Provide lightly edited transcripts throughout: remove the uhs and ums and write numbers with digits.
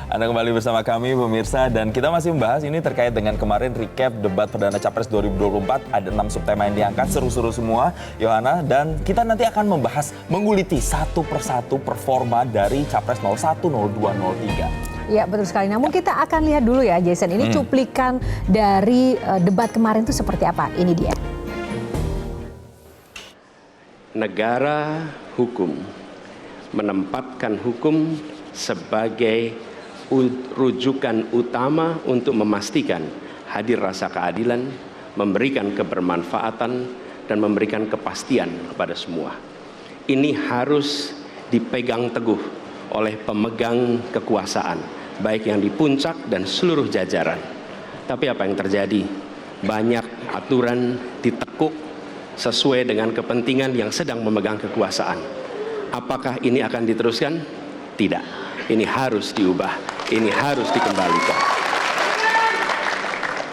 Anda kembali bersama kami pemirsa dan kita masih membahas ini terkait dengan kemarin recap debat Perdana Capres 2024. Ada 6 subtema yang diangkat, seru-seru semua Yohana, dan kita nanti akan membahas menguliti satu persatu performa dari Capres 01, 02, 03. Ya betul sekali, namun kita akan lihat dulu ya Jason, ini cuplikan dari debat kemarin itu seperti apa, ini dia. Negara hukum menempatkan hukum sebagai rujukan utama untuk memastikan hadir rasa keadilan, memberikan kebermanfaatan, dan memberikan kepastian kepada semua. Ini harus dipegang teguh oleh pemegang kekuasaan, baik yang di puncak dan seluruh jajaran. Tapi apa yang terjadi? Banyak aturan ditekuk sesuai dengan kepentingan yang sedang memegang kekuasaan. Apakah ini akan diteruskan? Tidak. Ini harus diubah, ini harus dikembalikan.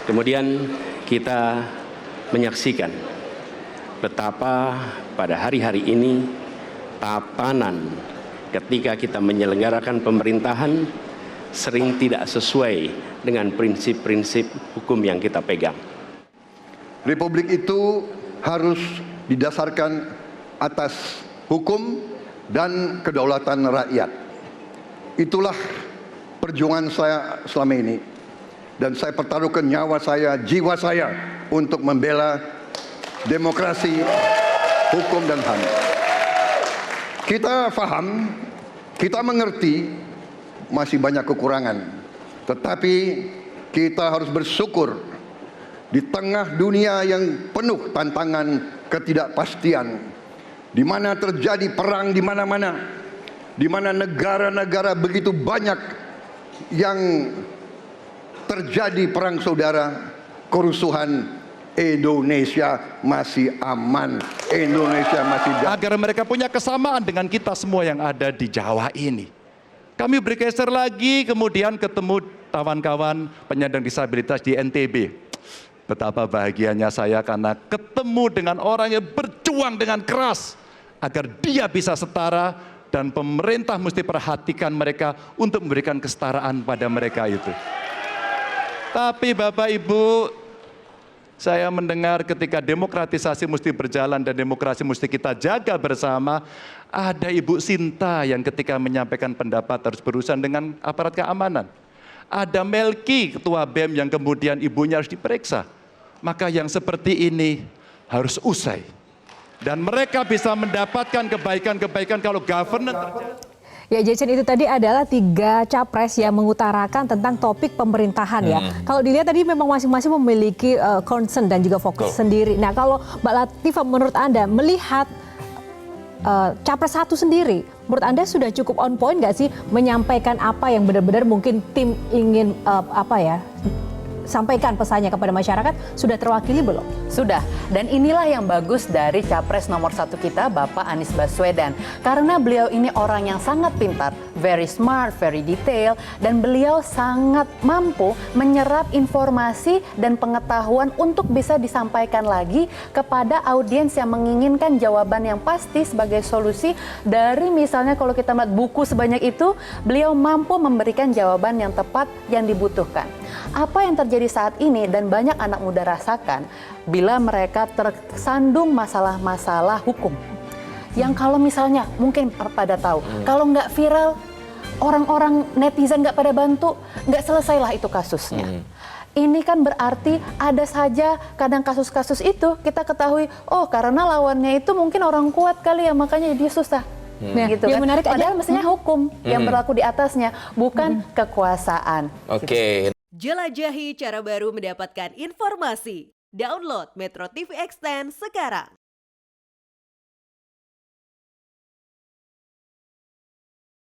Kemudian kita menyaksikan betapa pada hari-hari ini tatanan ketika kita menyelenggarakan pemerintahan sering tidak sesuai dengan prinsip-prinsip hukum yang kita pegang. Republik itu harus didasarkan atas hukum dan kedaulatan rakyat. Itulah perjuangan saya selama ini. Dan saya pertaruhkan nyawa saya, jiwa saya untuk membela demokrasi, hukum dan HAM. Kita paham, kita mengerti masih banyak kekurangan. Tetapi kita harus bersyukur di tengah dunia yang penuh tantangan ketidakpastian, di mana terjadi perang di mana-mana, di mana negara-negara begitu banyak yang terjadi perang saudara, kerusuhan, Indonesia masih aman, Indonesia masih agar mereka punya kesamaan dengan kita semua yang ada di Jawa ini. Kami bergeser lagi, kemudian ketemu kawan-kawan penyandang disabilitas di NTB. Betapa bahagianya saya karena ketemu dengan orang yang berjuang dengan keras agar dia bisa setara, dan pemerintah mesti perhatikan mereka untuk memberikan kesetaraan pada mereka itu. Tapi Bapak Ibu, saya mendengar ketika demokratisasi mesti berjalan dan demokrasi mesti kita jaga bersama, ada Ibu Sinta yang ketika menyampaikan pendapat harus berurusan dengan aparat keamanan. Ada Melki, Ketua BEM, yang kemudian ibunya harus diperiksa. Maka yang seperti ini harus usai. Dan mereka bisa mendapatkan kebaikan-kebaikan kalau governance terjadi. Ya Jason, itu tadi adalah 3 capres yang mengutarakan tentang topik pemerintahan ya. Kalau dilihat tadi memang masing-masing memiliki concern dan juga fokus sendiri. Nah kalau Mbak Latifah, menurut Anda melihat capres satu sendiri, menurut Anda sudah cukup on point nggak sih menyampaikan apa yang benar-benar mungkin tim ingin sampaikan pesannya kepada masyarakat, sudah terwakili belum? Sudah, dan inilah yang bagus dari capres nomor 1 kita, Bapak Anies Baswedan. Karena beliau ini orang yang sangat pintar, very smart, very detail, dan beliau sangat mampu menyerap informasi dan pengetahuan untuk bisa disampaikan lagi kepada audiens yang menginginkan jawaban yang pasti sebagai solusi dari misalnya kalau kita melihat buku sebanyak itu, beliau mampu memberikan jawaban yang tepat yang dibutuhkan. Apa yang terjadi saat ini dan banyak anak muda rasakan bila mereka tersandung masalah-masalah hukum yang kalau misalnya mungkin pada tahu kalau nggak viral, orang-orang netizen nggak pada bantu, nggak selesailah itu kasusnya. Ini kan berarti ada saja kadang kasus-kasus itu kita ketahui, oh karena lawannya itu mungkin orang kuat kali ya makanya dia susah. Nah, gitu yang kan? menarik Padahal mestinya hukum yang berlaku di atasnya, bukan kekuasaan. Oke. Jelajahi cara baru mendapatkan informasi. Download Metro TV Extend sekarang.